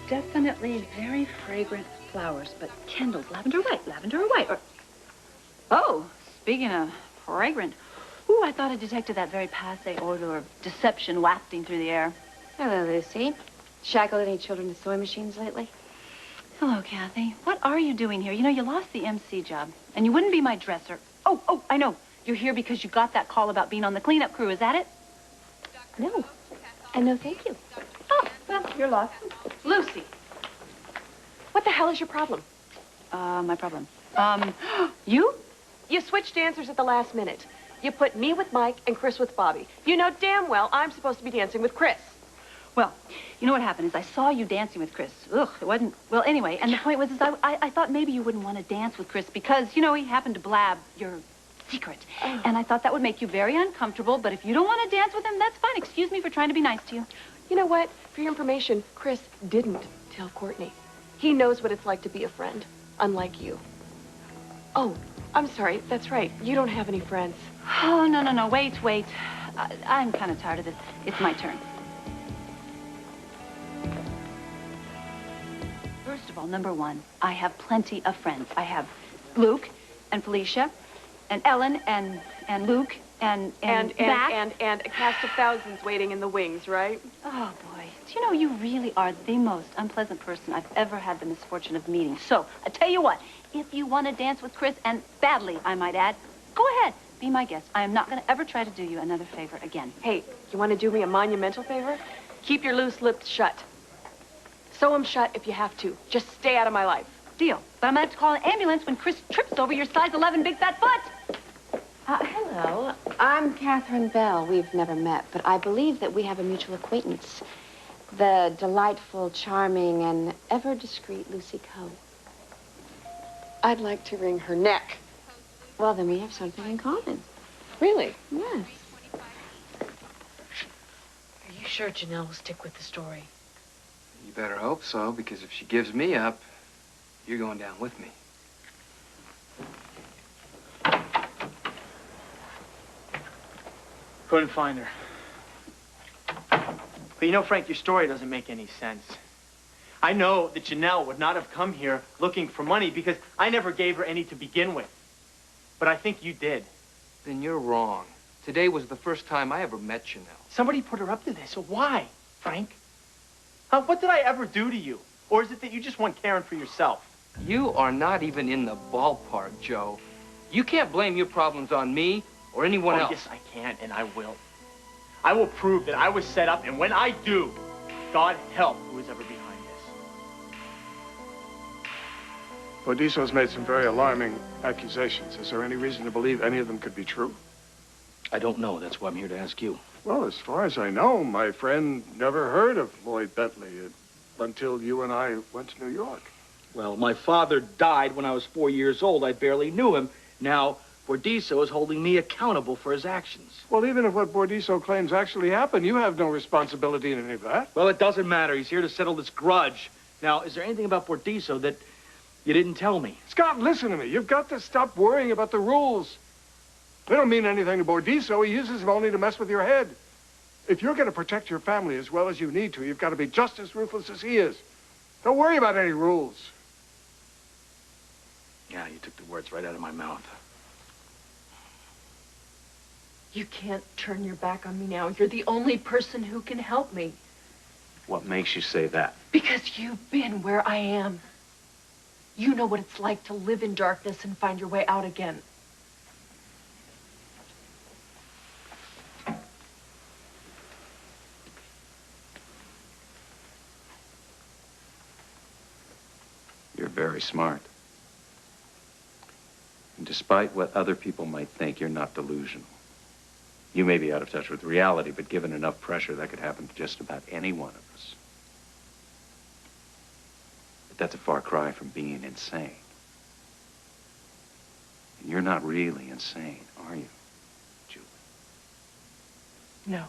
definitely very fragrant flowers, but Kendall's lavender or white, or... Oh, speaking of fragrant, ooh, I thought I detected that very passé odor of deception wafting through the air. Hello, Lucy. Shackled any children to sewing machines lately? Hello, Kathy. What are you doing here? You know, you lost the MC job, and you wouldn't be my dresser. Oh, I know. You're here because you got that call about being on the cleanup crew. Is that it? No. And no, thank you. Oh, well, you're lost. Lucy, what the hell is your problem? My problem. You? You switched dancers at the last minute. You put me with Mike and Chris with Bobby. You know damn well I'm supposed to be dancing with Chris. Well, you know what happened is I saw you dancing with Chris. Ugh, it wasn't... Well, anyway, and the point was is I thought maybe you wouldn't want to dance with Chris because, you know, he happened to blab your secret. Oh. And I thought that would make you very uncomfortable, but if you don't want to dance with him, that's fine. Excuse me for trying to be nice to you. You know what? For your information, Chris didn't tell Courtney. He knows what it's like to be a friend, unlike you. Oh, I'm sorry. That's right. You don't have any friends. Oh, no. Wait. I'm kind of tired of this. It's my turn. First of all, number one, I have plenty of friends. I have Luke and Felicia and Ellen and Luke and Matt. And a cast of thousands waiting in the wings, right? Oh, boy. Do you know, you really are the most unpleasant person I've ever had the misfortune of meeting. So, I tell you what, if you want to dance with Chris, and badly, I might add, go ahead. Be my guest. I am not going to ever try to do you another favor again. Hey, you want to do me a monumental favor? Keep your loose lips shut. Sew them shut if you have to. Just stay out of my life. Deal. But I'm going to have to call an ambulance when Chris trips over your size 11 big fat foot. Hello. I'm Katherine Bell. We've never met, but I believe that we have a mutual acquaintance. The delightful, charming, and ever discreet Lucy Coe. I'd like to wring her neck. Well, then we have something in common. Really? Yes. Are you sure Janelle will stick with the story? You better hope so, because if she gives me up, you're going down with me. Couldn't find her. But you know, Frank, your story doesn't make any sense. I know that Janelle would not have come here looking for money because I never gave her any to begin with. But I think you did. Then you're wrong. Today was the first time I ever met Janelle. Somebody put her up to this, so why, Frank? Huh? What did I ever do to you? Or is it that you just want Karen for yourself? You are not even in the ballpark, Joe. You can't blame your problems on me or anyone else. Yes, I can, and I will. I will prove that I was set up, and when I do, God help who is ever behind this. Bordisso's made some very alarming accusations. Is there any reason to believe any of them could be true? I don't know. That's why I'm here to ask you. Well, as far as I know, my friend never heard of Lloyd Bentley until you and I went to New York. Well, my father died when I was 4 years old. I barely knew him. Now, Bordisso is holding me accountable for his actions. Well, even if what Bordisso claims actually happened, you have no responsibility in any of that. Well, it doesn't matter. He's here to settle this grudge. Now, is there anything about Bordisso that you didn't tell me? Scott, listen to me. You've got to stop worrying about the rules. They don't mean anything to Bordisso. He uses them only to mess with your head. If you're going to protect your family as well as you need to, you've got to be just as ruthless as he is. Don't worry about any rules. Yeah, you took the words right out of my mouth. You can't turn your back on me now. You're the only person who can help me. What makes you say that? Because you've been where I am. You know what it's like to live in darkness and find your way out again. You're very smart. And despite what other people might think, you're not delusional. You may be out of touch with reality, but given enough pressure, that could happen to just about any one of us. But that's a far cry from being insane. And you're not really insane, are you, Julie? No.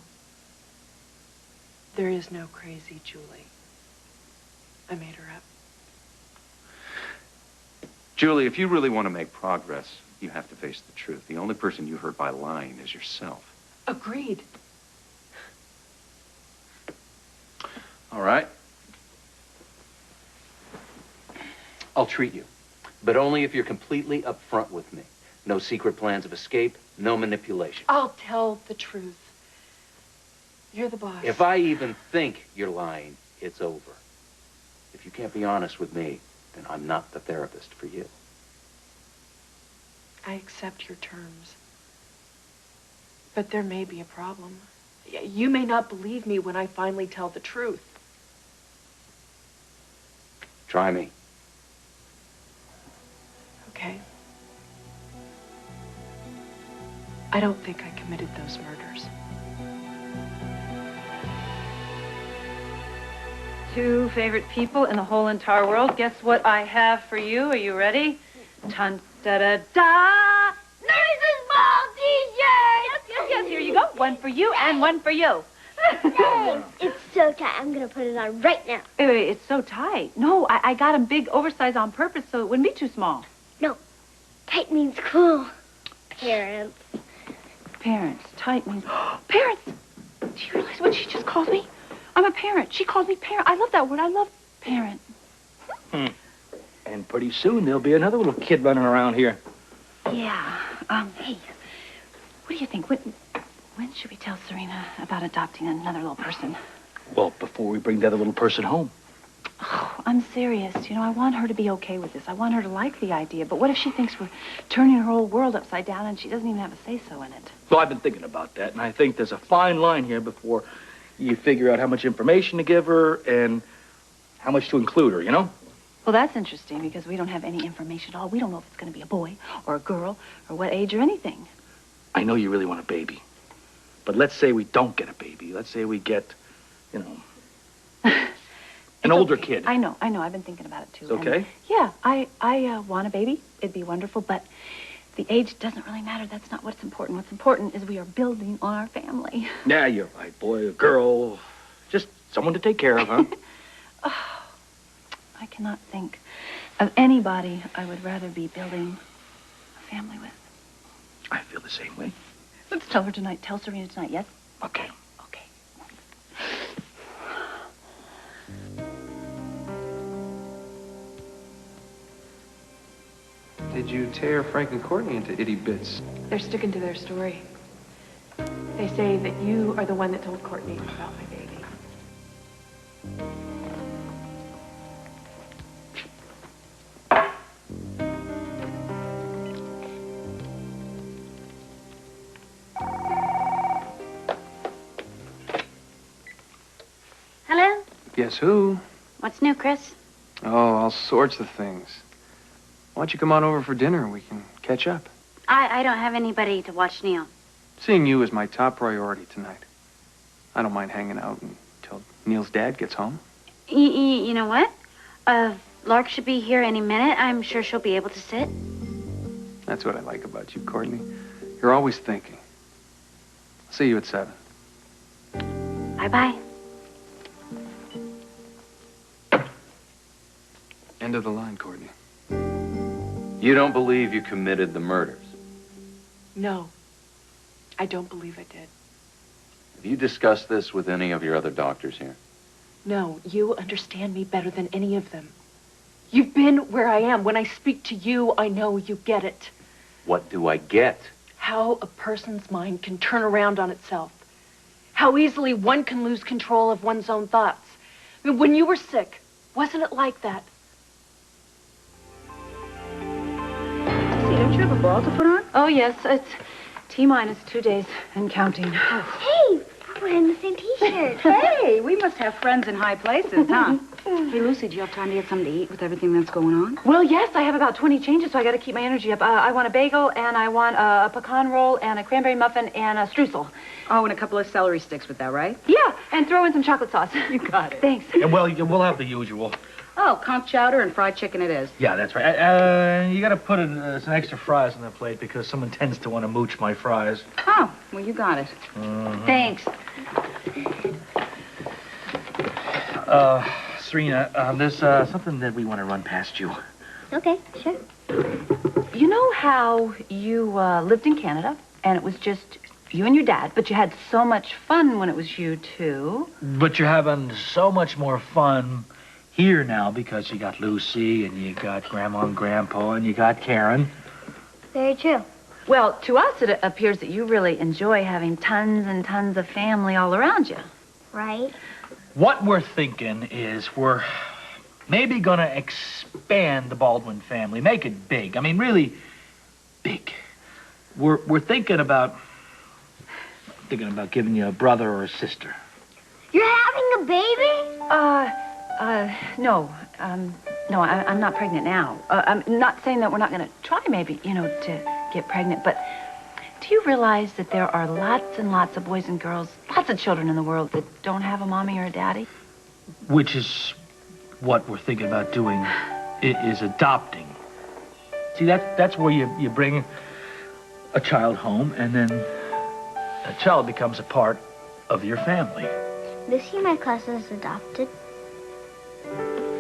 There is no crazy Julie. I made her up. Julie, if you really want to make progress, you have to face the truth. The only person you hurt by lying is yourself. Agreed. All right. I'll treat you. But only if you're completely upfront with me. No secret plans of escape, no manipulation. I'll tell the truth. You're the boss. If I even think you're lying, it's over. If you can't be honest with me, then I'm not the therapist for you. I accept your terms. But there may be a problem. You may not believe me when I finally tell the truth. Try me. Okay. I don't think I committed those murders. Two favorite people in the whole entire world. Guess what I have for you? Are you ready? Dun da da da! Nurse's ball t-shirt! Yes, here you go. One for you and one for you. Thanks. It's so tight. I'm going to put it on right now. Wait, it's so tight. No, I got them big, oversized on purpose so it wouldn't be too small. No. Tight means cool. Parents. Parents. Tight means... Parents! Do you realize what she just called me? I'm a parent. She called me parent. I love that word. I love parent. And pretty soon there'll be another little kid running around here. Yeah. Hey, what do you think? When should we tell Serena about adopting another little person? Well, before we bring the other little person home. Oh, I'm serious. You know, I want her to be okay with this. I want her to like the idea. But what if she thinks we're turning her whole world upside down and she doesn't even have a say-so in it? Well, I've been thinking about that, and I think there's a fine line here before you figure out how much information to give her and how much to include her, you know? Well, that's interesting because we don't have any information at all. We don't know if it's going to be a boy or a girl or what age or anything. I know you really want a baby. But let's say we don't get a baby. Let's say we get, you know, an older kid. I know. I've been thinking about it, too. It's okay? And, yeah, I want a baby. It'd be wonderful, but the age doesn't really matter. That's not what's important. What's important is we are building on our family. Yeah, you're right. Boy, a girl, just someone to take care of, huh? Oh, I cannot think of anybody I would rather be building a family with. I feel the same way. Let's tell her tonight. Tell Serena tonight, yes? Okay. Okay. Did you tear Frank and Courtney into itty bits? They're sticking to their story. They say that you are the one that told Courtney about my baby. Hello? Guess who? What's new, Chris? Oh, all sorts of things. Why don't you come on over for dinner and we can catch up? I don't have anybody to watch Neil. Seeing you is my top priority tonight. I don't mind hanging out until Neil's dad gets home. You know what? Lark should be here any minute. I'm sure she'll be able to sit. That's what I like about you, Courtney. You're always thinking. I'll see you at 7. Bye-bye. End of the line, Courtney. You don't believe you committed the murders? No, I don't believe I did. Have you discussed this with any of your other doctors here? No, you understand me better than any of them. You've been where I am. When I speak to you, I know you get it. What do I get? How a person's mind can turn around on itself. How easily one can lose control of one's own thoughts. I mean, when you were sick, wasn't it like that? Don't you have a ball to put on? Oh, yes. It's T-minus 2 days and counting. Hey, we're in the same T-shirt. Hey, we must have friends in high places, huh? Hey, Lucy, do you have time to get something to eat with everything that's going on? Well, yes, I have about 20 changes, so I got to keep my energy up. I want a bagel, and I want a pecan roll, and a cranberry muffin, and a streusel. Oh, and a couple of celery sticks with that, right? Yeah, and throw in some chocolate sauce. You got it. Thanks. Yeah, well, we'll have the usual. Oh, conch chowder and fried chicken it is. Yeah, that's right. You got to put some extra fries on the plate because someone tends to want to mooch my fries. Oh, well, you got it. Thanks. Serena, there's something that we want to run past you. Okay, sure. You know how you lived in Canada, and it was just you and your dad, but you had so much fun when it was you two? But you're having so much more fun here now because you got Lucy and you got Grandma and Grandpa and you got Karen. Very true. Well, to us, it appears that you really enjoy having tons and tons of family all around you. Right? What we're thinking is we're maybe gonna expand the Baldwin family, make it big. I mean, really big. We're thinking about giving you a brother or a sister. You're having a baby? No. No, I'm not pregnant now. I'm not saying that we're not going to try, maybe, to get pregnant, but do you realize that there are lots and lots of boys and girls, lots of children in the world that don't have a mommy or a daddy? Which is what we're thinking about doing, is adopting. See, that's where you bring a child home, and then a child becomes a part of your family. Lucy in my class is adopted.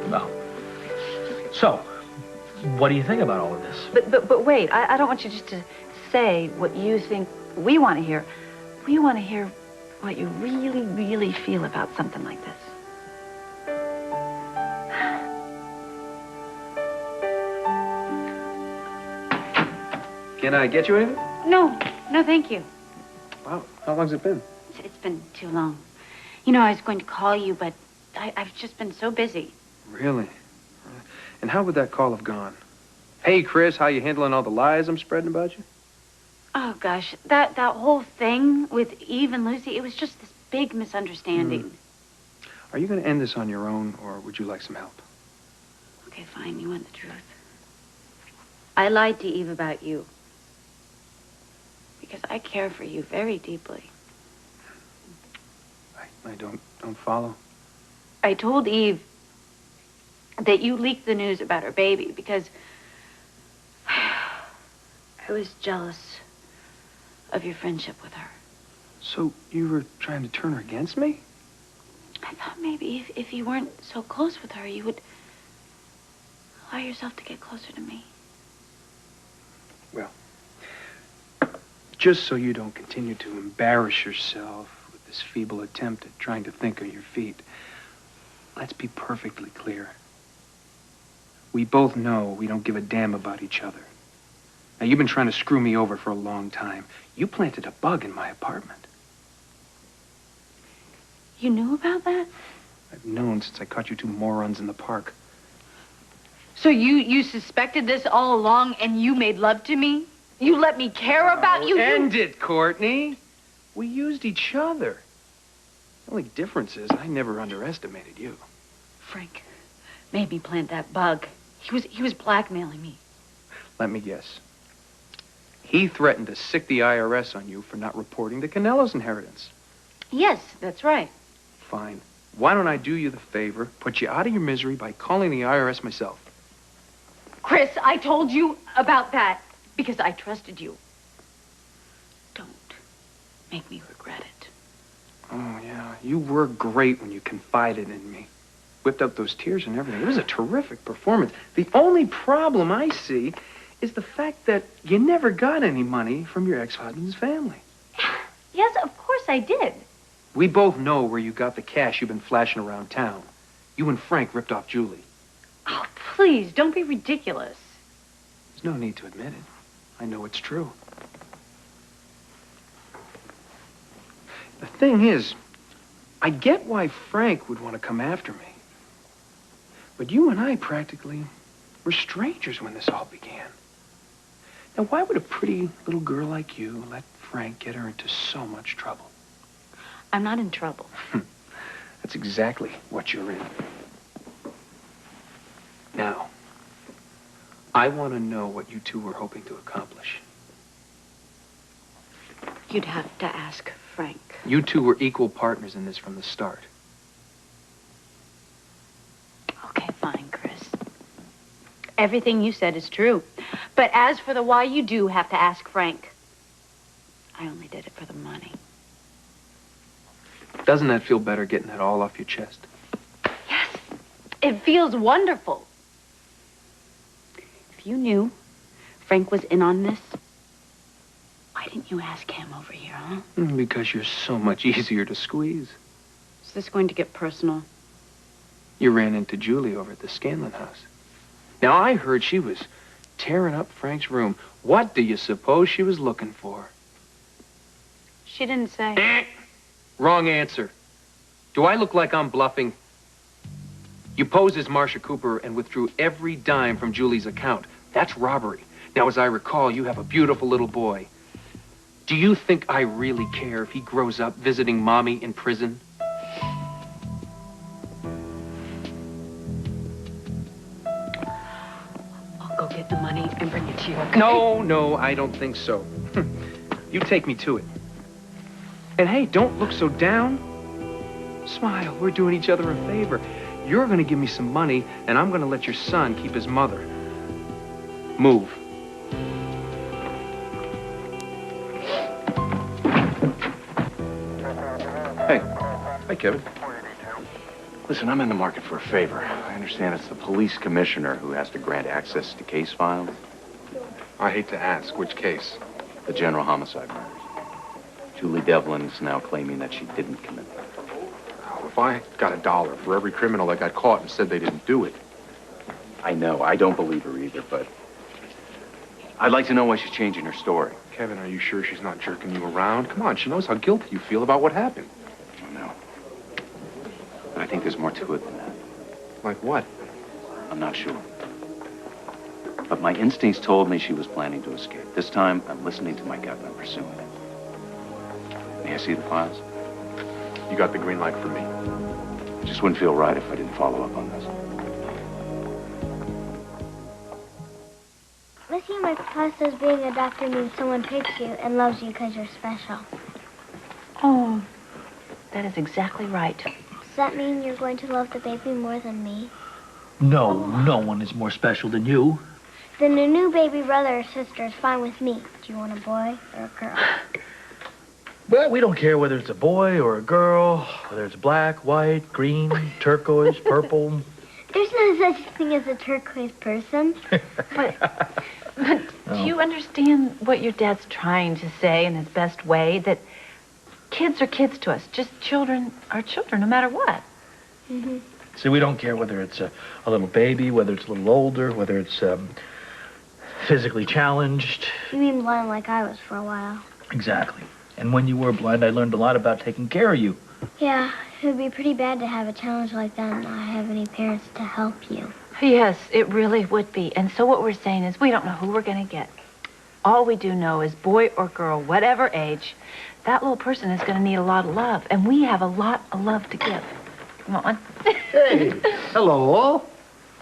Well, so, what do you think about all of this? But wait, I don't want you just to say what you think we want to hear. We want to hear what you really, really feel about something like this. Can I get you anything? No, thank you. Wow, how long's it been? It's been too long. You know, I was going to call you, but I've just been so busy. Really? And how would that call have gone? Hey, Chris, how you handling all the lies I'm spreading about you? Oh, gosh, that whole thing with Eve and Lucy, it was just this big misunderstanding. Are you going to end this on your own, or would you like some help? Okay, fine, you want the truth. I lied to Eve about you. Because I care for you very deeply. I don't follow. I told Eve that you leaked the news about her baby because I was jealous of your friendship with her. So you were trying to turn her against me? I thought maybe if you weren't so close with her, you would allow yourself to get closer to me. Well, just so you don't continue to embarrass yourself with this feeble attempt at trying to think on your feet, let's be perfectly clear. We both know we don't give a damn about each other. Now, you've been trying to screw me over for a long time. You planted a bug in my apartment. You knew about that? I've known since I caught you two morons in the park. So you suspected this all along and you made love to me? You let me care about you? End it, Courtney. We used each other. The only difference is I never underestimated you. Frank made me plant that bug. He was blackmailing me. Let me guess. He threatened to sick the IRS on you for not reporting the Canello's inheritance. Yes, that's right. Fine. Why don't I do you the favor, put you out of your misery by calling the IRS myself? Chris, I told you about that because I trusted you. Don't make me regret it. Oh, yeah. You were great when you confided in me. Whipped up those tears and everything. It was a terrific performance. The only problem I see is the fact that you never got any money from your ex-husband's family. Yes, of course I did. We both know where you got the cash you've been flashing around town. You and Frank ripped off Julie. Oh, please, don't be ridiculous. There's no need to admit it. I know it's true. The thing is, I get why Frank would want to come after me. But you and I practically were strangers when this all began. Now, why would a pretty little girl like you let Frank get her into so much trouble? I'm not in trouble. That's exactly what you're in. Now, I want to know what you two were hoping to accomplish. You'd have to ask Frank. You two were equal partners in this from the start. Okay, fine, Chris. Everything you said is true. But as for the why, you do have to ask Frank. I only did it for the money. Doesn't that feel better, getting that all off your chest? Yes, it feels wonderful. If you knew Frank was in on this, why didn't you ask him over here, huh? Because you're so much easier to squeeze. Is this going to get personal? You ran into Julie over at the Scanlon house. Now, I heard she was tearing up Frank's room. What do you suppose she was looking for? She didn't say. Wrong answer. Do I look like I'm bluffing? You posed as Marcia Cooper and withdrew every dime from Julie's account. That's robbery. Now, as I recall, you have a beautiful little boy. Do you think I really care if he grows up visiting Mommy in prison? I'll go get the money and bring it to you, okay? No, I don't think so. You take me to it. And hey, don't look so down. Smile, we're doing each other a favor. You're gonna give me some money, and I'm gonna let your son keep his mother. Move. Hey. Hi, Kevin. Listen, I'm in the market for a favor. I understand it's the police commissioner who has to grant access to case files. I hate to ask, which case? The general homicide murders. Julie Devlin is now claiming that she didn't commit them. Oh, if I got $1 for every criminal that got caught and said they didn't do it. I know, I don't believe her either, but I'd like to know why she's changing her story. Kevin, are you sure she's not jerking you around? Come on, she knows how guilty you feel about what happened. I know. But I think there's more to it than that. Like what? I'm not sure. But my instincts told me she was planning to escape. This time, I'm listening to my gut and I'm pursuing it. May I see the files? You got the green light for me. It just wouldn't feel right if I didn't follow up on this. Missing my class says being a doctor means someone picks you and loves you because you're special. Oh, that is exactly right. Does that mean you're going to love the baby more than me? No, no one is more special than you. Then a new baby brother or sister is fine with me. Do you want a boy or a girl? Well, we don't care whether it's a boy or a girl, whether it's black, white, green, turquoise, purple. There's no such thing as a turquoise person. But do you understand what your dad's trying to say in his best way? That kids are kids to us. Just children are children, no matter what. Mm-hmm. See, we don't care whether it's a little baby, whether it's a little older, whether it's physically challenged. You mean blind like I was for a while? Exactly. And when you were blind, I learned a lot about taking care of you. Yeah, it would be pretty bad to have a challenge like that and not have any parents to help you. Yes, it really would be. And so what we're saying is we don't know who we're going to get. All we do know is boy or girl, whatever age, that little person is going to need a lot of love. And we have a lot of love to give. Come on. Hey, hello, all.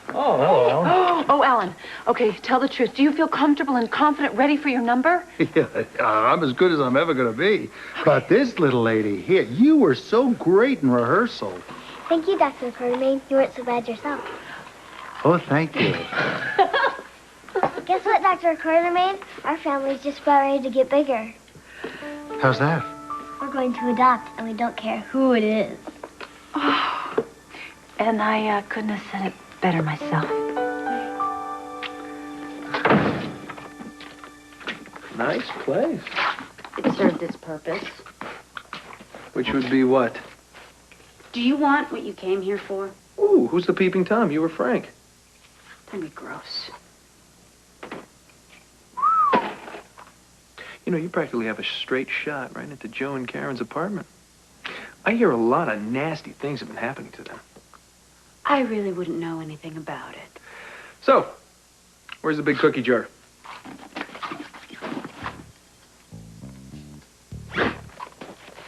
Oh, hello, Alan. Oh, Alan. Okay, tell the truth. Do you feel comfortable and confident, ready for your number? Yeah, I'm as good as I'm ever going to be. But this little lady here, you were so great in rehearsal. Thank you, Dr. Courtney. You weren't so bad yourself. Oh, thank you. Guess what, Dr. Courtney? Our family's just about ready to get bigger. How's that? We're going to adopt, and we don't care who it is. Oh, and I couldn't have said it better myself. Nice place. It served its purpose. Which would be what? Do you want what you came here for? Ooh, who's the peeping Tom? You or Frank? Don't be gross. You know, you practically have a straight shot right into Joe and Karen's apartment. I hear a lot of nasty things have been happening to them. I really wouldn't know anything about it. So, where's the big cookie jar?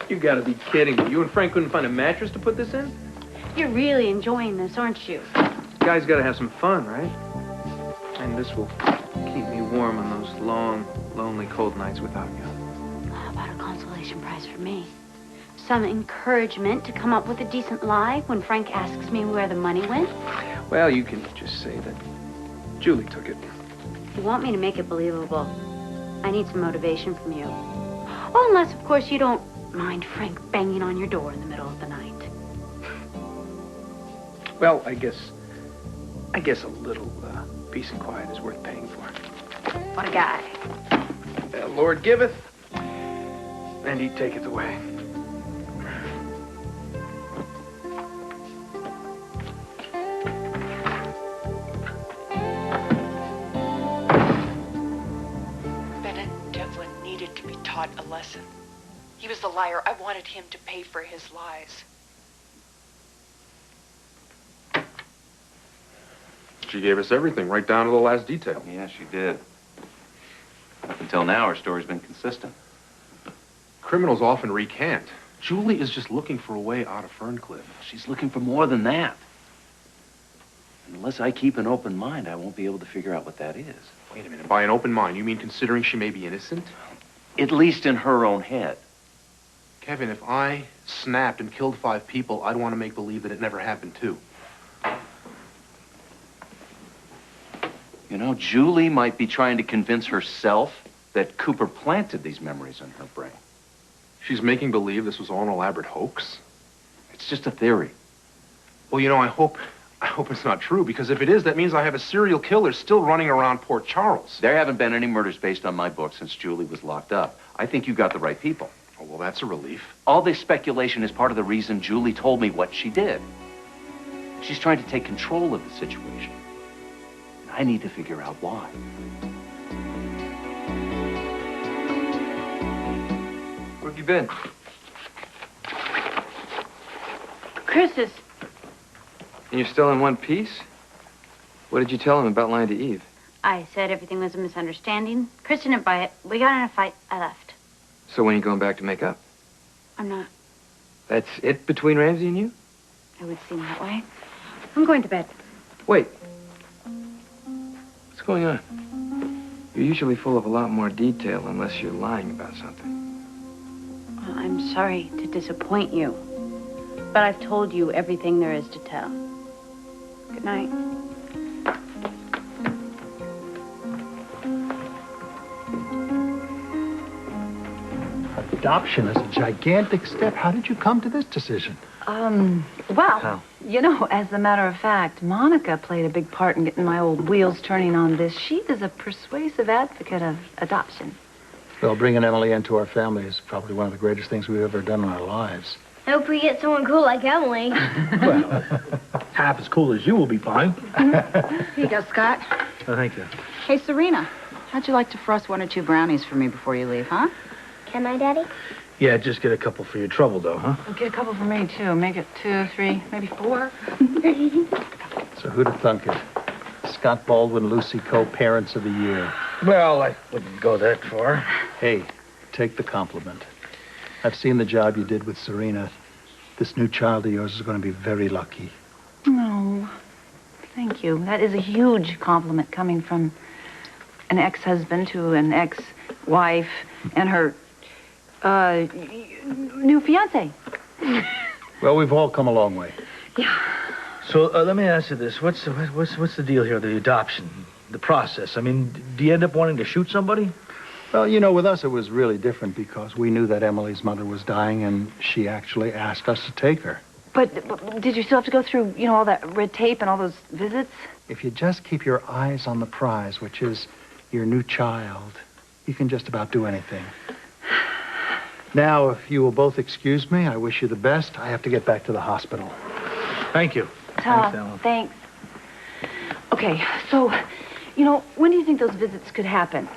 You gotta be kidding me. You and Frank couldn't find a mattress to put this in? You're really enjoying this, aren't you? Guys gotta have some fun, right? And this will keep me warm on those long, lonely, cold nights without you. How about a consolation prize for me? Some encouragement to come up with a decent lie when Frank asks me where the money went? Well, you can just say that Julie took it. You want me to make it believable. I need some motivation from you. Oh, unless, of course, you don't mind Frank banging on your door in the middle of the night. Well, I guess a little peace and quiet is worth paying for. What a guy. The Lord giveth, and he taketh away. taught a lesson. He was the liar. I wanted him to pay for his lies. She gave us everything, right down to the last detail. Yeah, she did. Up until now, her story's been consistent. Criminals often recant. Julie is just looking for a way out of Ferncliff. She's looking for more than that. Unless I keep an open mind, I won't be able to figure out what that is. Wait a minute. By an open mind, you mean considering she may be innocent? At least in her own head. Kevin, if I snapped and killed 5 people, I'd want to make believe that it never happened, too. You know, Julie might be trying to convince herself that Cooper planted these memories in her brain. She's making believe this was all an elaborate hoax? It's just a theory. Well, you know, I hope it's not true, because if it is, that means I have a serial killer still running around Port Charles. There haven't been any murders based on my book since Julie was locked up. I think you got the right people. Oh, well, that's a relief. All this speculation is part of the reason Julie told me what she did. She's trying to take control of the situation. I need to figure out why. Where have you been? Chris is... And you're still in one piece? What did you tell him about lying to Eve? I said everything was a misunderstanding. Chris didn't buy it. We got in a fight. I left. So when are you going back to make up? I'm not. That's it between Ramsey and you? It would seem that way. I'm going to bed. Wait. What's going on? You're usually full of a lot more detail unless you're lying about something. Well, I'm sorry to disappoint you, but I've told you everything there is to tell. Good night. Adoption is a gigantic step. How did you come to this decision? Well, you know, as a matter of fact, Monica played a big part in getting my old wheels turning on this. She is a persuasive advocate of adoption. Well, bringing Emily into our family is probably one of the greatest things we've ever done in our lives. I hope we get someone cool like Emily. Well, half as cool as you will be fine. Here you go, Scott. Oh, thank you. Hey, Serena, how'd you like to frost 1 or 2 brownies for me before you leave, huh? Can I, Daddy? Yeah, just get a couple for your trouble, though, huh? Get a couple for me, too. Make it 2, 3, maybe 4. So who'd have thunk it? Scott Baldwin, Lucy Coe, Parents of the Year. Well, I wouldn't go that far. Hey, take the compliment. I've seen the job you did with Serena. This new child of yours is going to be very lucky. No, thank you. That is a huge compliment coming from an ex-husband to an ex-wife and her new fiance. Well, we've all come a long way. Yeah. So let me ask you this: what's the deal here? The adoption, the process. I mean, do you end up wanting to shoot somebody? Well, you know, with us it was really different because we knew that Emily's mother was dying, and she actually asked us to take her. But did you still have to go through, you know, all that red tape and all those visits? If you just keep your eyes on the prize, which is your new child, you can just about do anything. Now, if you will both excuse me, I wish you the best. I have to get back to the hospital. Thank you. Thanks, Ellen. Thanks. Okay, so, you know, when do you think those visits could happen?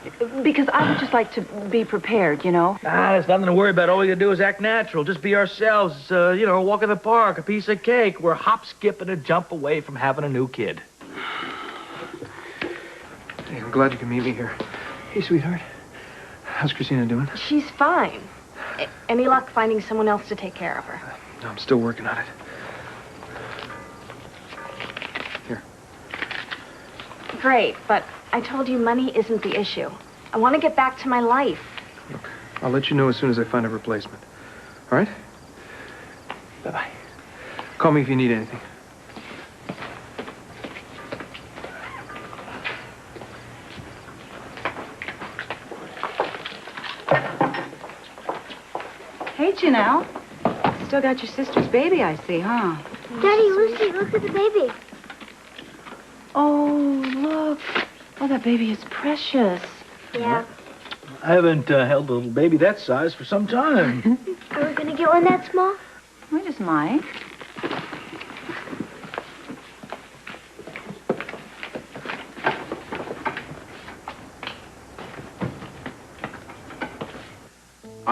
Because I would just like to be prepared, you know? There's nothing to worry about. All we gotta do is act natural. Just be ourselves. You know, walk in the park, a piece of cake. We're hop, skip, and a jump away from having a new kid. Hey, I'm glad you can meet me here. Hey, sweetheart. How's Christina doing? She's fine. Any luck finding someone else to take care of her? No, I'm still working on it. Here. Great, but I told you money isn't the issue. I want to get back to my life. Look, I'll let you know as soon as I find a replacement. All right? Bye-bye. Call me if you need anything. Hey, Janelle. Still got your sister's baby, I see, huh? Daddy, Lucy, look at the baby. Oh, look. Oh, that baby is precious. Yeah. I haven't held a little baby that size for some time. Are we going to get one that small? We just might.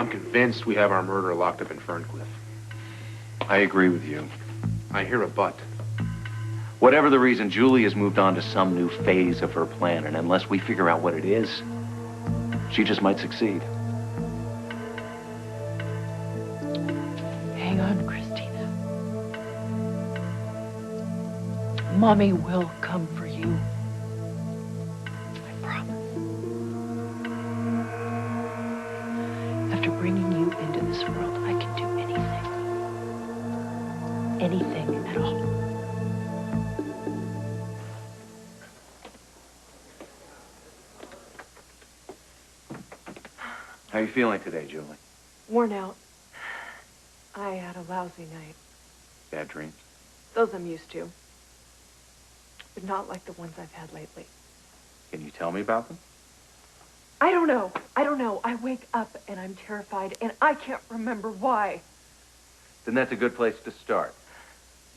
I'm convinced we have our murderer locked up in Ferncliff. I agree with you. I hear a but. Whatever the reason, Julie has moved on to some new phase of her plan, and unless we figure out what it is, she just might succeed. Hang on, Christina. Mommy will come for you. I promise. After bringing you into this world, I can do anything. Anything at all. How are you feeling today, Julie? Worn out. I had a lousy night. Bad dreams? Those I'm used to. But not like the ones I've had lately. Can you tell me about them? I don't know. I wake up and I'm terrified and I can't remember why. Then that's a good place to start.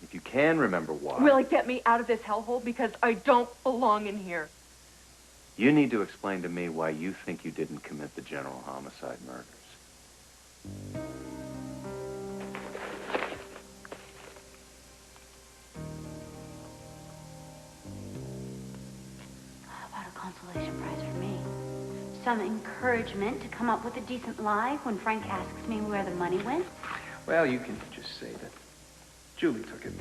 If you can remember why, Will it get me out of this hellhole? Because I don't belong in here. you need to explain to me why you think you didn't commit the general homicide murders. How about a consolation prize for me? Some encouragement to come up with a decent lie when Frank asks me where the money went? Well, you can just say that Julie took it.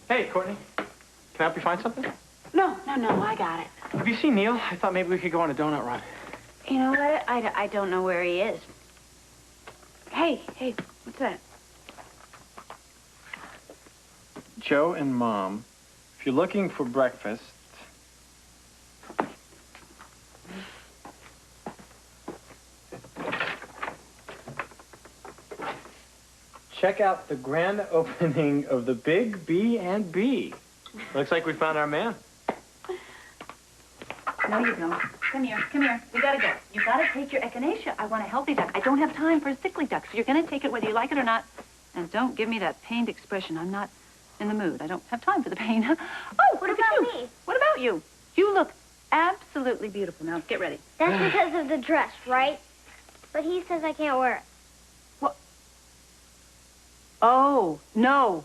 Hey, Courtney. Can I help you find something? No, I got it. Have you seen Neil? I thought maybe we could go on a donut run. You know what? I don't know where he is. Hey, what's that? Joe and Mom, if you're looking for breakfast... Check out the grand opening of the Big B&B. Looks like we found our man. No, you don't. Come here. We gotta go. You gotta take your echinacea. I want a healthy duck. I don't have time for a sickly duck, so you're gonna take it whether you like it or not. And don't give me that pained expression. I'm not in the mood. I don't have time for the pain. Oh, what about me? What about you? You look absolutely beautiful. Now, get ready. That's because of the dress, right? But he says I can't wear it. Oh, no.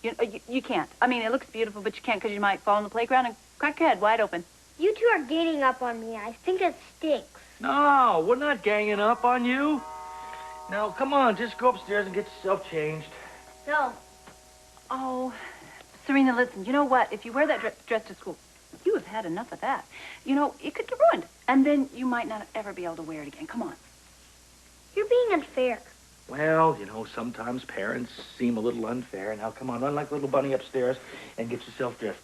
You can't. I mean, it looks beautiful, but you can't because you might fall on the playground and crack your head wide open. You two are ganging up on me. I think it stinks. No, we're not ganging up on you. Now, come on, just go upstairs and get yourself changed. No. Oh, Serena, listen, you know what? If you wear that dress to school, you have had enough of that. You know, it could get ruined. And then you might not ever be able to wear it again. Come on. You're being unfair. Well, you know, sometimes parents seem a little unfair. Now, come on, run like a little bunny upstairs and get yourself dressed.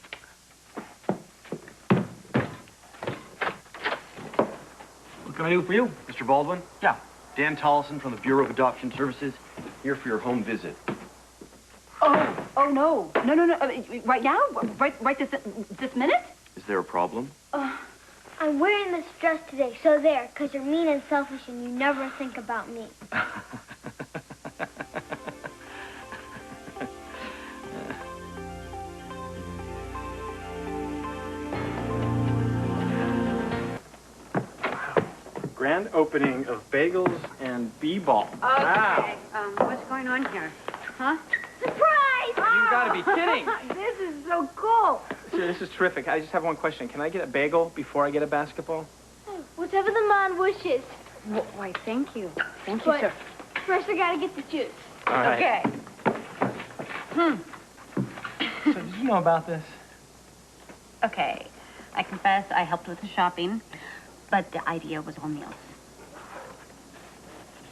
What can I do for you? Mr. Baldwin? Yeah. Dan Tollison from the Bureau of Adoption Services, here for your home visit. Oh, no. Right now? Right this minute? Is there a problem? I'm wearing this dress today, so there, because you're mean and selfish and you never think about me. Grand opening of bagels and b-ball. Okay, Wow. what's going on here? Huh? Surprise! You gotta be kidding. This is so cool. Sure, this is terrific. I just have one question. Can I get a bagel before I get a basketball? Whatever the man wishes. Why, thank you. Thank you, But sir. first I gotta get the juice. All right. Okay. So did you know about this? Okay. I confess I helped with the shopping, but the idea was all Neil's.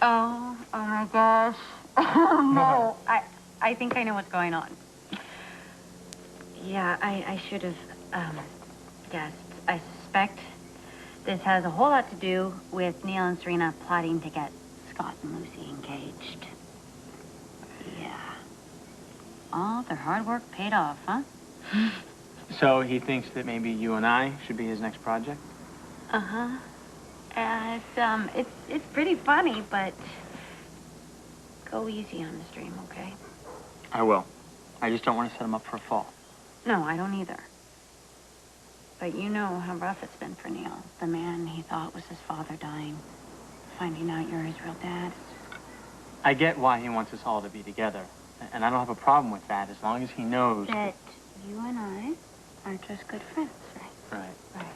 Oh my gosh. No, I think I know what's going on. Yeah, I should have guessed. I suspect this has a whole lot to do with Neil and Serena plotting to get Scott and Lucy engaged. Yeah. All their hard work paid off, huh? So he thinks that maybe you and I should be his next project? Uh-huh. It's pretty funny, but go easy on the stream, okay? I will. I just don't want to set him up for a fall. No, I don't either. But you know how rough it's been for Neil. The man he thought was his father dying. Finding out you're his real dad. I get why he wants us all to be together. And I don't have a problem with that as long as he knows that you and I are just good friends, right? Right.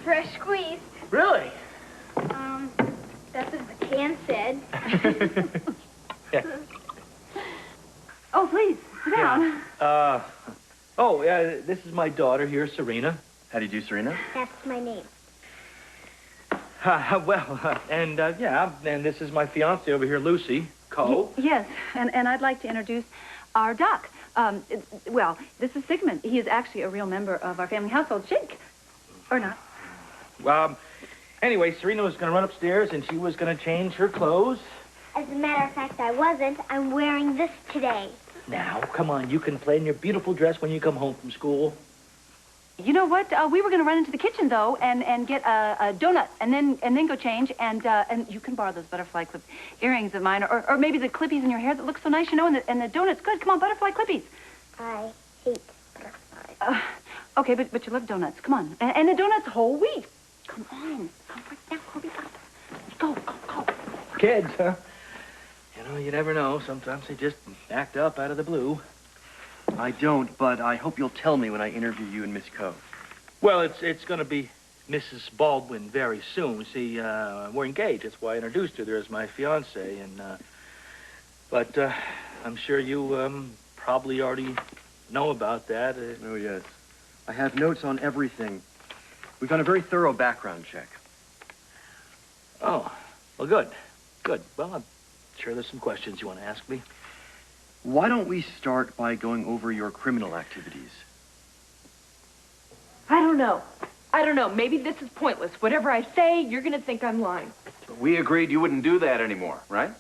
Fresh squeeze. Really? That's what the can said. Oh, please, sit down. This is my daughter here, Serena. How do you do, Serena? That's my name. And this is my fiance over here, Lucy. Cole. Yes, and I'd like to introduce our doc. This is Sigmund. He is actually a real member of our family household. Shake. Or not. Anyway, Serena was going to run upstairs, and she was going to change her clothes. As a matter of fact, I wasn't. I'm wearing this today. Now, come on, you can play in your beautiful dress when you come home from school. You know what? We were going to run into the kitchen, though, and get a donut, and then go change, and you can borrow those butterfly clip earrings of mine, or maybe the clippies in your hair that look so nice, you know, and the donut's good. Come on, butterfly clippies. I hate butterflies. Okay, but you love donuts. Come on. And the donut's whole wheat. Come on. Come right now. Hurry up. Go. Kids, huh? You know, you never know. Sometimes they just act up out of the blue. I don't, but I hope you'll tell me when I interview you and Miss Coe. Well, it's going to be Mrs. Baldwin very soon. See, we're engaged. That's why I introduced her there as my fiancée. But I'm sure you probably already know about that. Oh, yes. I have notes on everything. We've done a very thorough background check. Oh, well, good. Well, I'm sure there's some questions you want to ask me. Why don't we start by going over your criminal activities? I don't know. Maybe this is pointless. Whatever I say, you're going to think I'm lying. But we agreed you wouldn't do that anymore, right?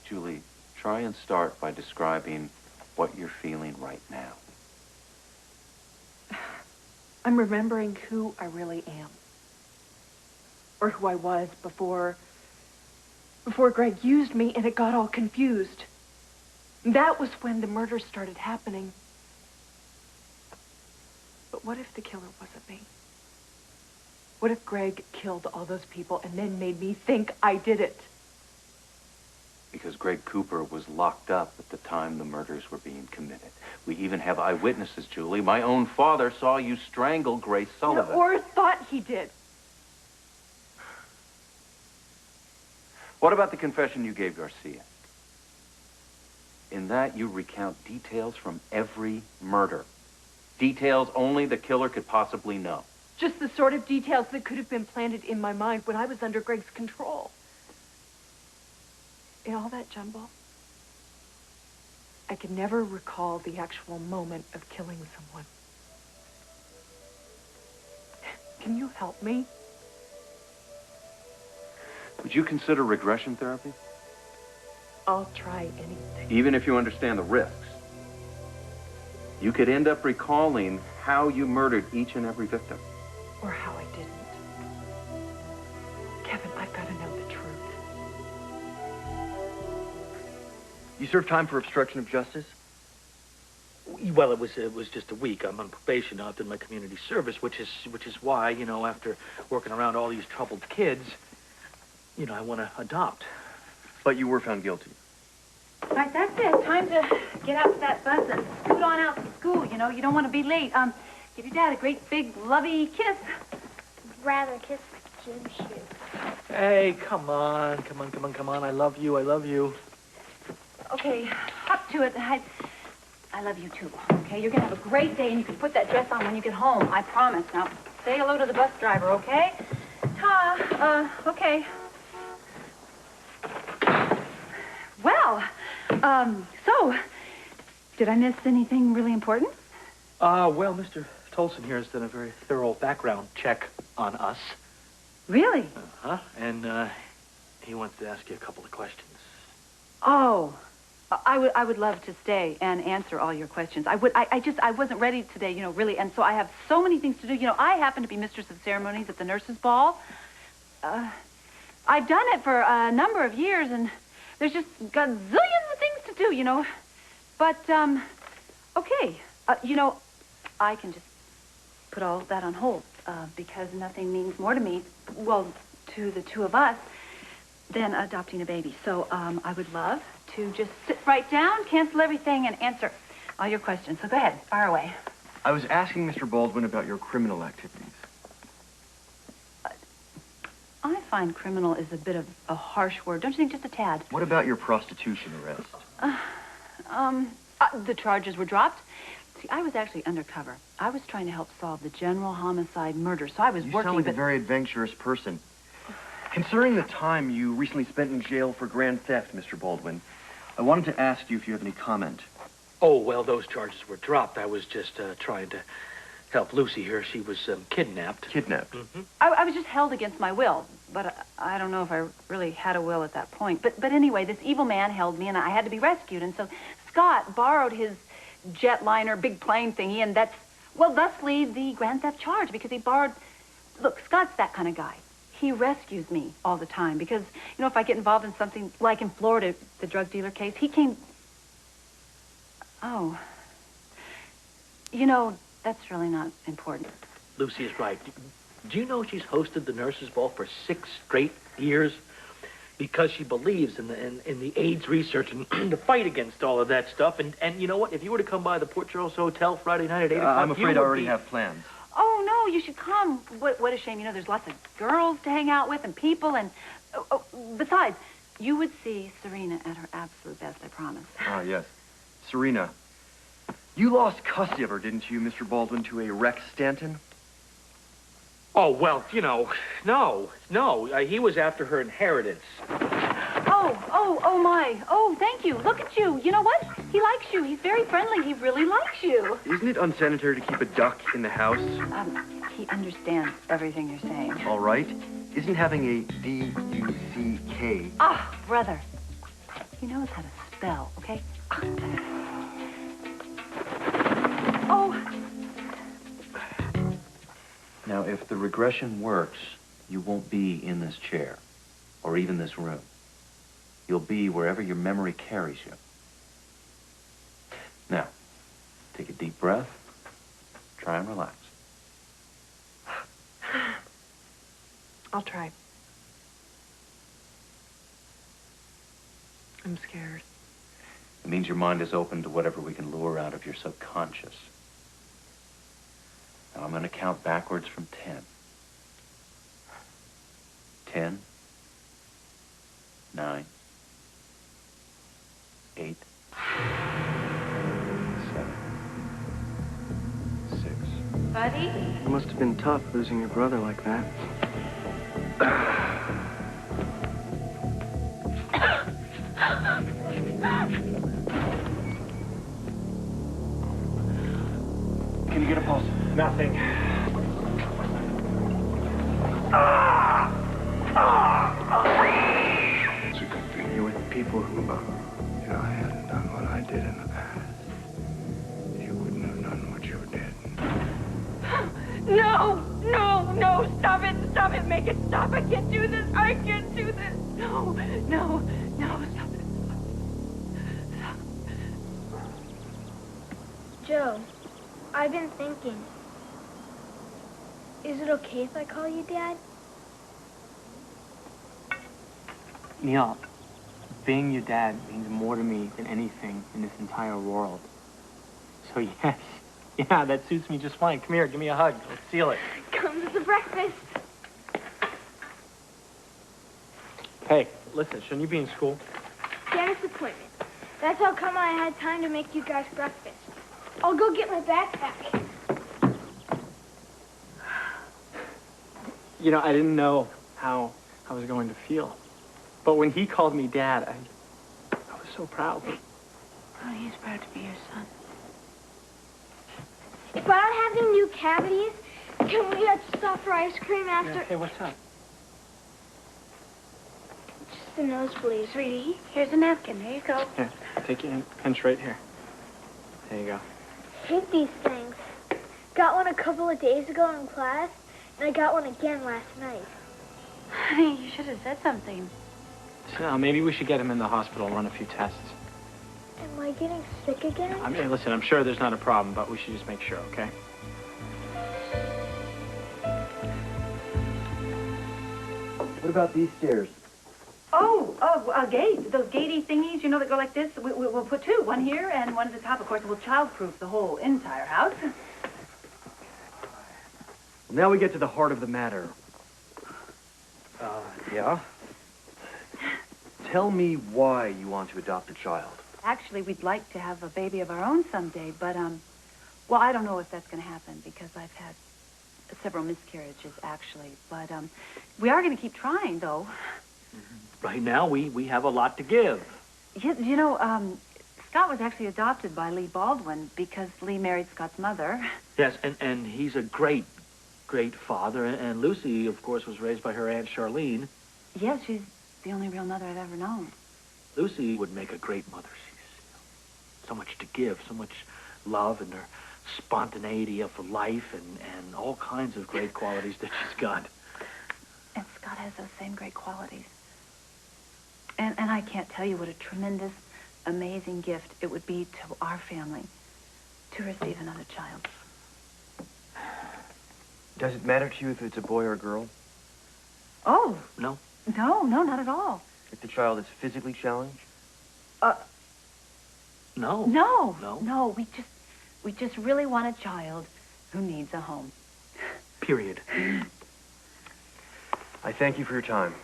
Julie, try and start by describing what you're feeling right now. I'm remembering who I really am. Or who I was before Greg used me and it got all confused. That was when the murders started happening. But what if the killer wasn't me? What if Greg killed all those people and then made me think I did it? Because Greg Cooper was locked up at the time the murders were being committed. We even have eyewitnesses, Julie. My own father saw you strangle Grace Sullivan. Or thought he did. What about the confession you gave Garcia? In that, you recount details from every murder. Details only the killer could possibly know. Just the sort of details that could have been planted in my mind when I was under Greg's control. In all that jumble, I could never recall the actual moment of killing someone. Can you help me? Would you consider regression therapy? I'll try anything. Even if you understand the risks. You could end up recalling how you murdered each and every victim. Or how I didn't. Kevin, I've got to know the truth. You served time for obstruction of justice? Well, it was just a week. I'm on probation now after my community service, which is why, you know, after working around all these troubled kids, you know, I want to adopt. But you were found guilty. All right, that's it. Time to get out to that bus and scoot on out to school. You know, you don't want to be late. Give your dad a great big lovey kiss. I'd rather kiss my gym shoe. Hey, come on. I love you. Okay, up to it. I love you too. Okay, you're gonna have a great day, and you can put that dress on when you get home. I promise. Now, say hello to the bus driver, okay? Okay. Well, so, did I miss anything really important? Well, Mr. Tolson here has done a very thorough background check on us. Really? Uh-huh. And, he wants to ask you a couple of questions. Oh, I would love to stay and answer all your questions. I wasn't ready today, you know, really, and so I have so many things to do. You know, I happen to be mistress of ceremonies at the nurses' ball. I've done it for a number of years, and there's just gazillions of things to to do, you know. But, okay. You know, I can just put all of that on hold because nothing means more to me, well, to the two of us, than adopting a baby. So I would love to just sit right down, cancel everything, and answer all your questions. So go ahead, fire away. I was asking Mr. Baldwin about your criminal activities. I find criminal is a bit of a harsh word. Don't you think, just a tad? What about your prostitution arrest? The charges were dropped. See, I was actually undercover. I was trying to help solve the general homicide murder, so I was working, You sound like but... a very adventurous person. Considering the time you recently spent in jail for grand theft, Mr. Baldwin, I wanted to ask you if you have any comment. Oh, well, those charges were dropped. I was just trying to help Lucy here. She was kidnapped. Kidnapped? Mm-hmm. I was just held against my will, but I don't know if I really had a will at that point. But anyway, this evil man held me, and I had to be rescued. And so Scott borrowed his jetliner, big plane thingy, and that's, well, thusly the grand theft charge, because he borrowed... Look, Scott's that kind of guy. He rescues me all the time because, you know, if I get involved in something like in Florida, the drug dealer case, he came... Oh. You know, that's really not important. Lucy is right. Do you know she's hosted the nurses' ball for 6 straight years? Because she believes in the AIDS research and the fight against all of that stuff. And you know what? If you were to come by the Port Charles Hotel Friday night at 8 o'clock... I'm afraid I already have plans. Oh, no, you should come. What a shame. You know, there's lots of girls to hang out with and people. And besides, you would see Serena at her absolute best, I promise. Ah, yes. Serena. You lost custody of her, didn't you, Mr. Baldwin, to a Rex Stanton? Oh, well, you know, no. He was after her inheritance. Oh, my. Oh, thank you. Look at you. You know what? He likes you. He's very friendly. He really likes you. Isn't it unsanitary to keep a duck in the house? He understands everything you're saying. All right. Isn't having a D-U-C-K... Ah, brother. He knows how to spell, okay? Oh. Now, if the regression works, you won't be in this chair, or even this room. You'll be wherever your memory carries you. Now, take a deep breath. Try and relax. I'll try. I'm scared. It means your mind is open to whatever we can lure out of your subconscious. Now, I'm going to count backwards from 10. 10, 9, 8, 7, 6. Buddy? It must have been tough losing your brother like that. Can you get a pulse? Nothing. It's a good thing you're with people who love. If I hadn't done what I did in the past, you wouldn't have done what you did. No, stop it, make it stop. I can't do this, No, stop it. Joe, I've been thinking. Is it okay if I call you Dad? Neil, being your dad means more to me than anything in this entire world. So yes, yeah, that suits me just fine. Come here, give me a hug. Let's seal it. Come to the breakfast. Hey, listen, shouldn't you be in school? Dentist appointment. That's how come I had time to make you guys breakfast. I'll go get my backpack. You know, I didn't know how I was going to feel. But when he called me Dad, I was so proud. Oh, he's proud to be your son. If I don't have any new cavities, can we stop for ice cream after? Yeah, hey, what's up? Just a nosebleed. Sweetie, here's a napkin. There you go. Here, take your pinch right here. There you go. I hate these things. Got one a couple of days ago in class, and I got one again last night. Honey, you should have said something. So maybe we should get him in the hospital and run a few tests. Am I getting sick again? I mean, listen, I'm sure there's not a problem, but we should just make sure, okay? What about these stairs? Gate. Those gatey thingies, you know, that go like this. We'll put two. One here and one at the top, of course. We'll childproof the whole entire house. Now we get to the heart of the matter. Yeah? Tell me why you want to adopt a child. Actually, we'd like to have a baby of our own someday, but, well, I don't know if that's going to happen because I've had several miscarriages, actually. But, we are going to keep trying, though. Right now, we have a lot to give. You know, Scott was actually adopted by Lee Baldwin because Lee married Scott's mother. Yes, and he's a great father. And Lucy, of course, was raised by her Aunt Charlene. Yes, she's the only real mother I've ever known. Lucy would make a great mother. She's so much to give, so much love, and her spontaneity of life, and all kinds of great qualities that she's got. And Scott has those same great qualities. And I can't tell you what a tremendous, amazing gift it would be to our family to receive another child. Does it matter to you if it's a boy or a girl? Oh. No? No, not at all. If the child is physically challenged? No. No, we just really want a child who needs a home. Period. I thank you for your time.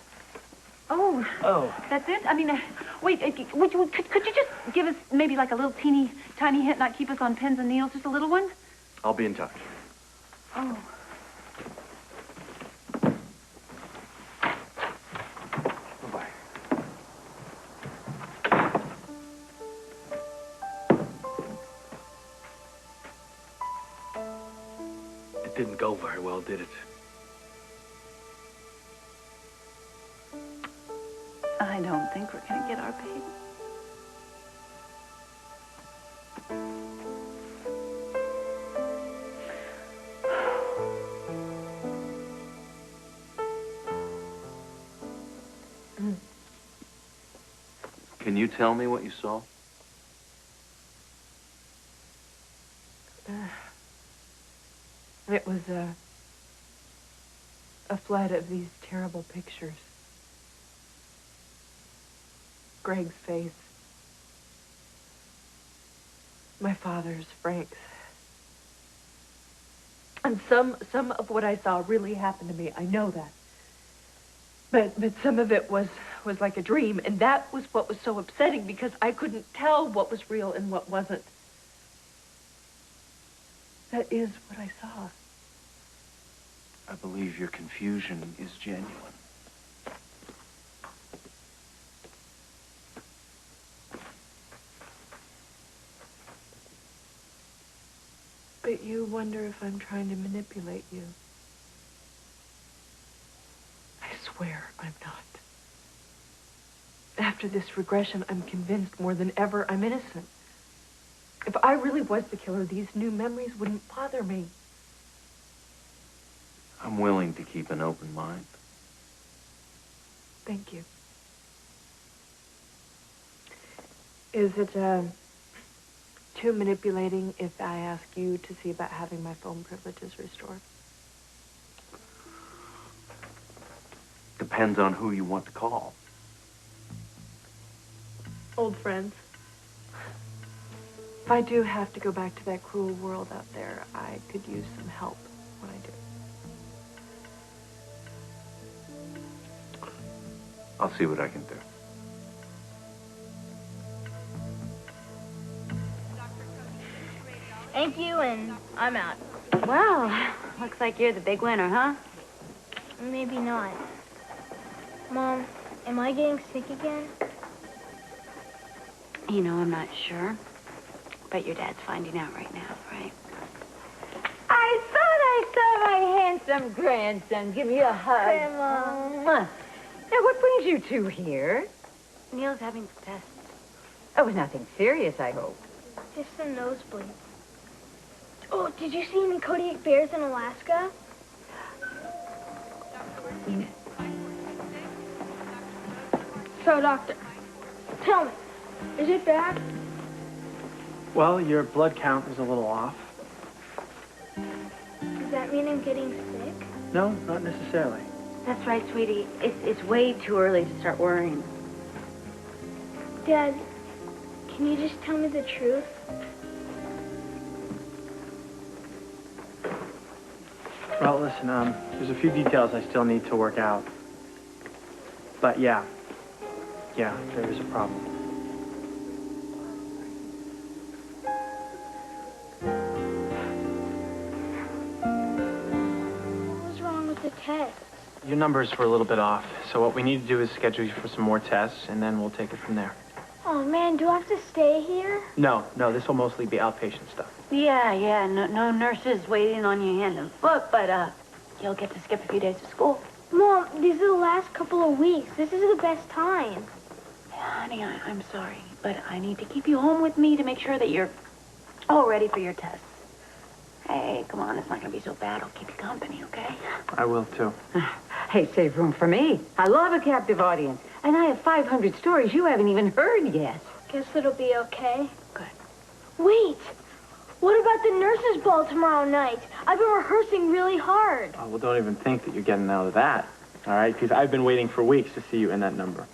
Oh. That's it? I mean, wait, could you just give us maybe like a little teeny tiny hint, not keep us on pins and needles, just a little one? I'll be in touch. Oh. Bye-bye. It didn't go very well, did it? I don't think we're going to get our baby. Can you tell me what you saw? It was a flood of these terrible pictures. Greg's face. My father's, Frank's. And some of what I saw really happened to me. I know that. But some of it was like a dream, and that was what was so upsetting because I couldn't tell what was real and what wasn't. That is what I saw. I believe your confusion is genuine. But you wonder if I'm trying to manipulate you. I swear I'm not. After this regression, I'm convinced more than ever I'm innocent. If I really was the killer, these new memories wouldn't bother me. I'm willing to keep an open mind. Thank you. Is it, too manipulating if I ask you to see about having my phone privileges restored? Depends on who you want to call. Old friends. If I do have to go back to that cruel world out there, I could use some help when I do. I'll see what I can do. Thank you, and I'm out. Well, looks like you're the big winner, huh? Maybe not. Mom, am I getting sick again? You know, I'm not sure. But your dad's finding out right now, right? I thought I saw my handsome grandson. Give me a hug. Grandma. Now, what brings you two here? Neil's having some tests. Oh, nothing serious, I hope. Just some nosebleeds. Oh, did you see any Kodiak bears in Alaska? So, doctor, tell me, is it bad? Well, your blood count is a little off. Does that mean I'm getting sick? No, not necessarily. That's right, sweetie. It's way too early to start worrying. Dad, can you just tell me the truth? Well, listen, there's a few details I still need to work out. But yeah, there is a problem. What was wrong with the test? Your numbers were a little bit off, so what we need to do is schedule you for some more tests, and then we'll take it from there. Oh, man, do I have to stay here? No, this will mostly be outpatient stuff. Yeah, no nurses waiting on you hand and foot, but, you'll get to skip a few days of school. Mom, these are the last couple of weeks. This is the best time. Honey, I'm sorry, but I need to keep you home with me to make sure that you're all ready for your tests. Hey, come on, it's not gonna be so bad. I'll keep you company, okay? I will, too. Hey, save room for me. I love a captive audience. And I have 500 stories you haven't even heard yet. Guess it'll be okay. Good. Wait! What about the nurses' ball tomorrow night? I've been rehearsing really hard. Oh, well, don't even think that you're getting out of that, all right? Because I've been waiting for weeks to see you in that number.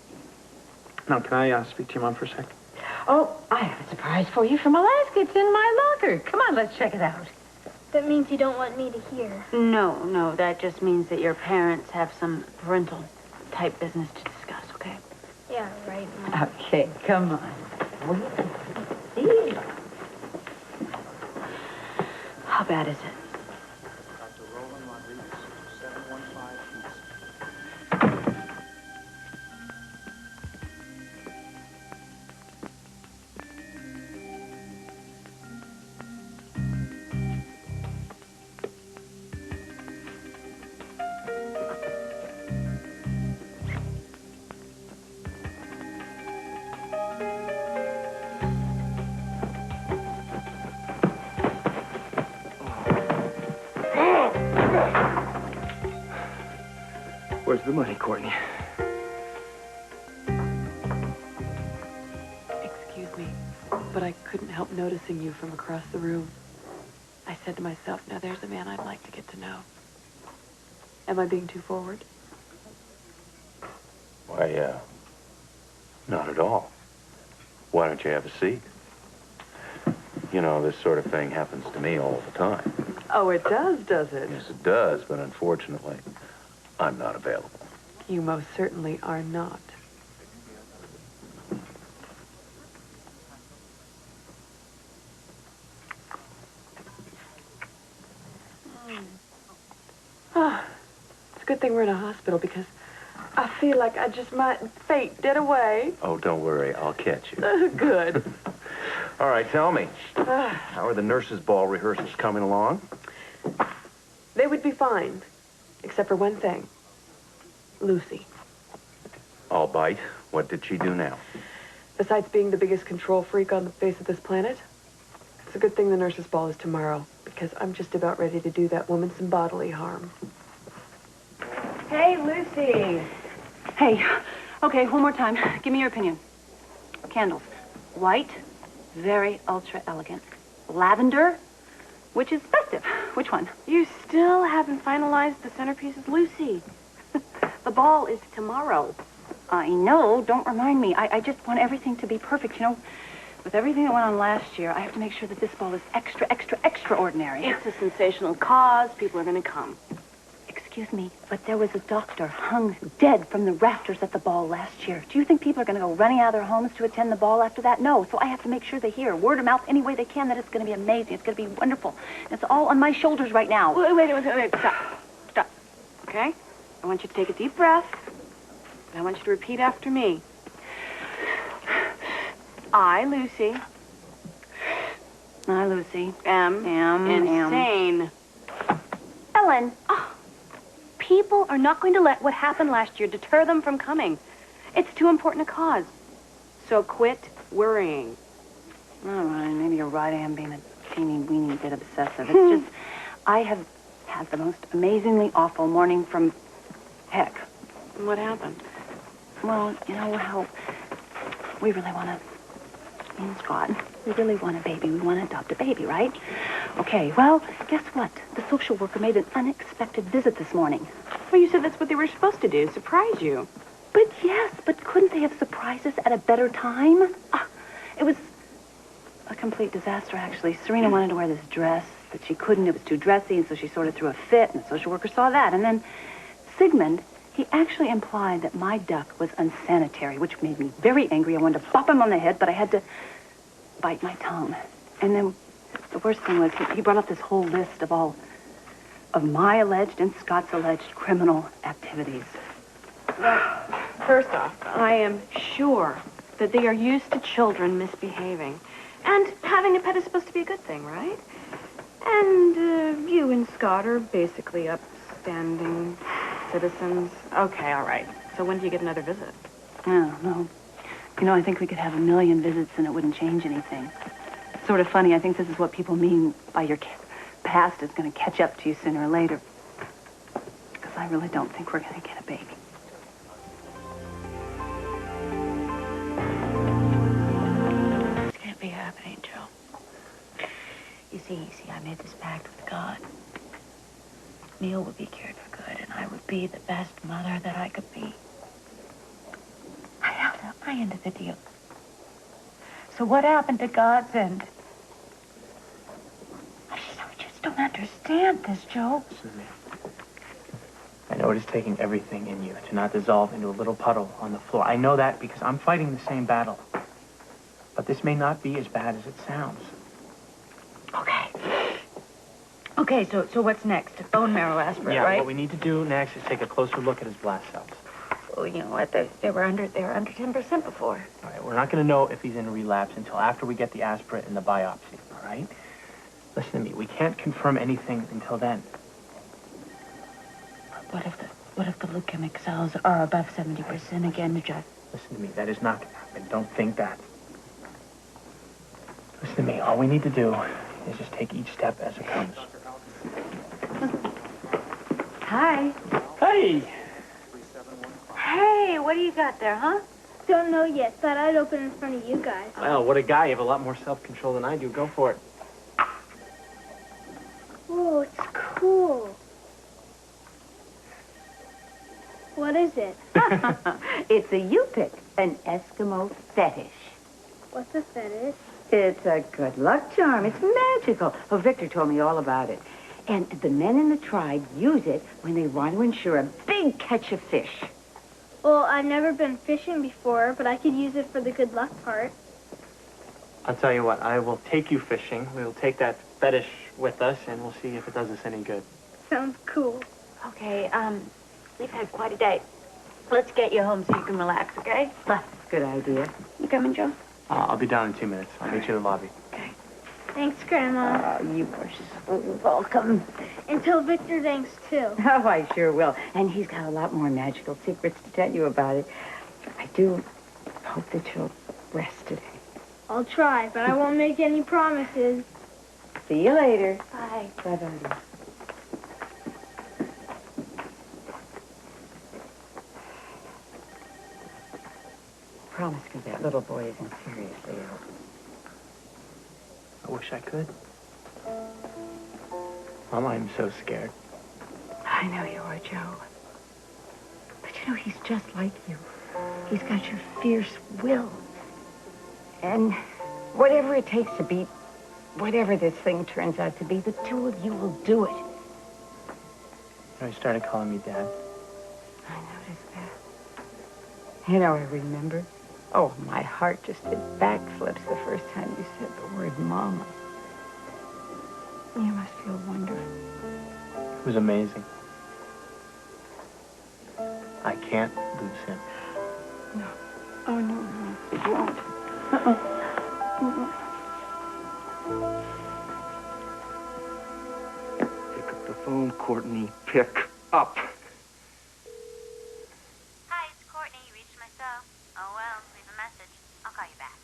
Now, can I speak to your mom for a sec? Oh, I have a surprise for you from Alaska. It's in my locker. Come on, let's check it out. That means you don't want me to hear. No, that just means that your parents have some parental type business to discuss, okay? Yeah, right, Mom. Okay, come on. How bad is it? Where's the money, Courtney? Excuse me, but I couldn't help noticing you from across the room. I said to myself, now there's a man I'd like to get to know. Am I being too forward? Why, not at all. Why don't you have a seat? You know, this sort of thing happens to me all the time. Oh, it does it? Yes, it does, but unfortunately, I'm not available. You most certainly are not. It's a good thing we're in a hospital because I feel like I just might faint dead away. Oh, don't worry, I'll catch you. Good. All right, tell me, how are the nurses' ball rehearsals coming along? They would be fine, except for one thing. Lucy. All bite. What did she do now? Besides being the biggest control freak on the face of this planet, it's a good thing the nurse's ball is tomorrow, because I'm just about ready to do that woman some bodily harm. Hey, Lucy. Hey, okay, one more time. Give me your opinion. Candles. White, very ultra elegant. Lavender, which is festive. Which one? You still haven't finalized the centerpieces, Lucy. The ball is tomorrow. I know. Don't remind me. I just want everything to be perfect. You know, with everything that went on last year, I have to make sure that this ball is extraordinary. It's a sensational cause. People are going to come. Excuse me, but there was a doctor hung dead from the rafters at the ball last year. Do you think people are going to go running out of their homes to attend the ball after that? No. So I have to make sure they hear word of mouth any way they can that it's going to be amazing. It's going to be wonderful. It's all on my shoulders right now. Wait. Stop. Okay? I want you to take a deep breath. And I want you to repeat after me. I, Lucy, am insane. Ellen. Oh, people are not going to let what happened last year deter them from coming. It's too important a cause. So quit worrying. All right, maybe you're right. I am being a teeny-weeny bit obsessive. It's just, I have had the most amazingly awful morning from heck. What happened? Well, you know how we really want to mean Scott. We really want a baby. We want to adopt a baby, right? Okay, well, guess what? The social worker made an unexpected visit this morning. Well, you said that's what they were supposed to do, surprise you. But yes, but couldn't they have surprised us at a better time? It was a complete disaster, actually. Serena wanted to wear this dress, but she couldn't. It was too dressy, and so she sort of threw a fit, and the social worker saw that. And then Sigmund, he actually implied that my duck was unsanitary, which made me very angry. I wanted to bop him on the head, but I had to bite my tongue. And then the worst thing was he brought up this whole list of my alleged and Scott's alleged criminal activities. Well, first off, I am sure that they are used to children misbehaving. And having a pet is supposed to be a good thing, right? And you and Scott are basically upstanding citizens. Okay, all right. So when do you get another visit? No. You know, I think we could have 1 million visits and it wouldn't change anything. It's sort of funny. I think this is what people mean by your past is going to catch up to you sooner or later. Because I really don't think we're going to get a baby. This can't be happening, Joe. You see, I made this pact with God. Neil would be cured for good, and I would be the best mother that I could be. I held out my end of the deal. So what happened to God's end? I just don't understand this, Joe. Listen to me. I know it is taking everything in you to not dissolve into a little puddle on the floor. I know that because I'm fighting the same battle. But this may not be as bad as it sounds. Okay, so what's next? A bone marrow aspirate, right? Yeah, what we need to do next is take a closer look at his blast cells. Well, you know what? They were under 10% before. All right, we're not going to know if he's in a relapse until after we get the aspirate and the biopsy, all right? Listen to me, we can't confirm anything until then. What if the leukemic cells are above 70% again, Joe? Listen to me, that is not going to happen. Don't think that. Listen to me, all we need to do is just take each step as it comes. Hi. Hey! Hey, what do you got there, huh? Don't know yet. Thought I'd open in front of you guys. Well, what a guy. You have a lot more self-control than I do. Go for it. Whoa, it's cool. What is it? It's a U-pick, an Eskimo fetish. What's a fetish? It's a good luck charm. It's magical. Oh, Victor told me all about it. And the men in the tribe use it when they want to ensure a big catch of fish. Well, I've never been fishing before, but I could use it for the good luck part. I'll tell you what, I will take you fishing. We'll take that fetish with us, and we'll see if it does us any good. Sounds cool. Okay, we've had quite a day. Let's get you home so you can relax, okay? That's a good idea. You coming, Joe? I'll be down in 2 minutes. I'll meet you in the lobby. Okay. Thanks, Grandma. Oh, you are so welcome. And tell Victor thanks, too. Oh, I sure will. And he's got a lot more magical secrets to tell you about it. I do hope that you'll rest today. I'll try, but I won't make any promises. See you later. Bye. Bye-bye. Promise me that little boy isn't seriously ill. I wish I could. Mom, I'm so scared. I know you are, Joe. But you know, he's just like you. He's got your fierce will. And whatever it takes to beat whatever this thing turns out to be, the two of you will do it. You know, he started calling me Dad. I noticed that. You know, I remember. Oh, my heart just did backflips the first time you said the word Mama. You must feel wonderful. It was amazing. I can't lose him. No. Oh, no, no. You won't. Pick up the phone, Courtney. Pick up. Hi, it's Courtney. You reached my cell. Oh, well, leave a message. I'll call you back.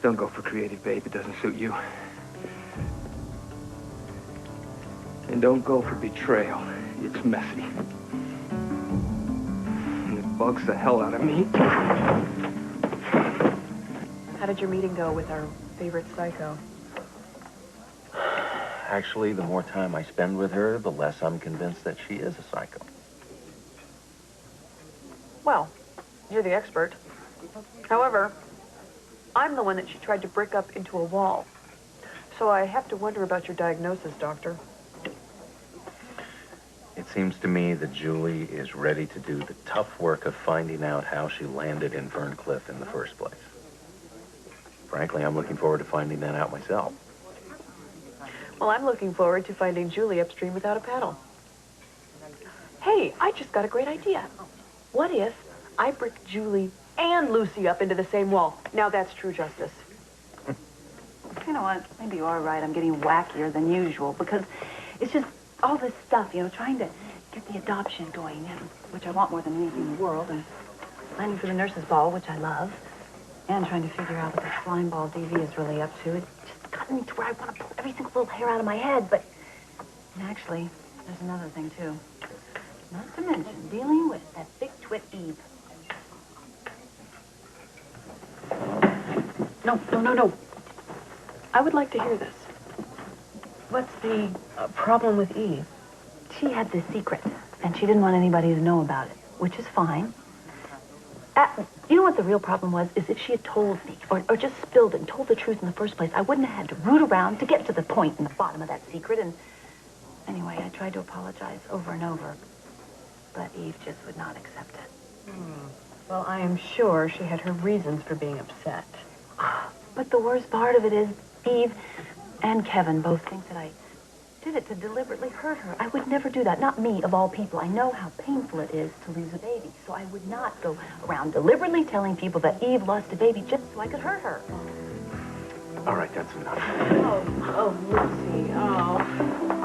Don't go for creative, babe. It doesn't suit you. And don't go for betrayal. It's messy. And it bugs the hell out of me. How did your meeting go with our favorite psycho? Actually, the more time I spend with her, the less I'm convinced that she is a psycho. Well, you're the expert. However, I'm the one that she tried to brick up into a wall. So I have to wonder about your diagnosis, Doctor. It seems to me that Julie is ready to do the tough work of finding out how she landed in Ferncliff in the first place. Frankly, I'm looking forward to finding that out myself. Well, I'm looking forward to finding Julie upstream without a paddle. Hey, I just got a great idea. What if I brick Julie and Lucy up into the same wall? Now that's true justice. You know what? Maybe you are right. I'm getting wackier than usual because it's just all this stuff, trying to get the adoption going, which I want more than anything in the world, and planning for the nurses' ball, which I love, and trying to figure out what this slime ball DV is really up to. It just got me to where I want to pull every single little hair out of my head, but actually, there's another thing, too. Not to mention dealing with that big twit Eve. No. I would like to hear this. What's the problem with Eve? She had this secret, and she didn't want anybody to know about it, which is fine. You know what the real problem was? Is if she had told me, or just spilled it and told the truth in the first place, I wouldn't have had to root around to get to the point in the bottom of that secret. And anyway, I tried to apologize over and over, but Eve just would not accept it. Well, I am sure she had her reasons for being upset. But the worst part of it is Eve and Kevin both think that I did it to deliberately hurt her. I would never do that. Not me, of all people. I know how painful it is to lose a baby, so I would not go around deliberately telling people that Eve lost a baby just so I could hurt her. All right, that's enough. Oh, Lucy, oh.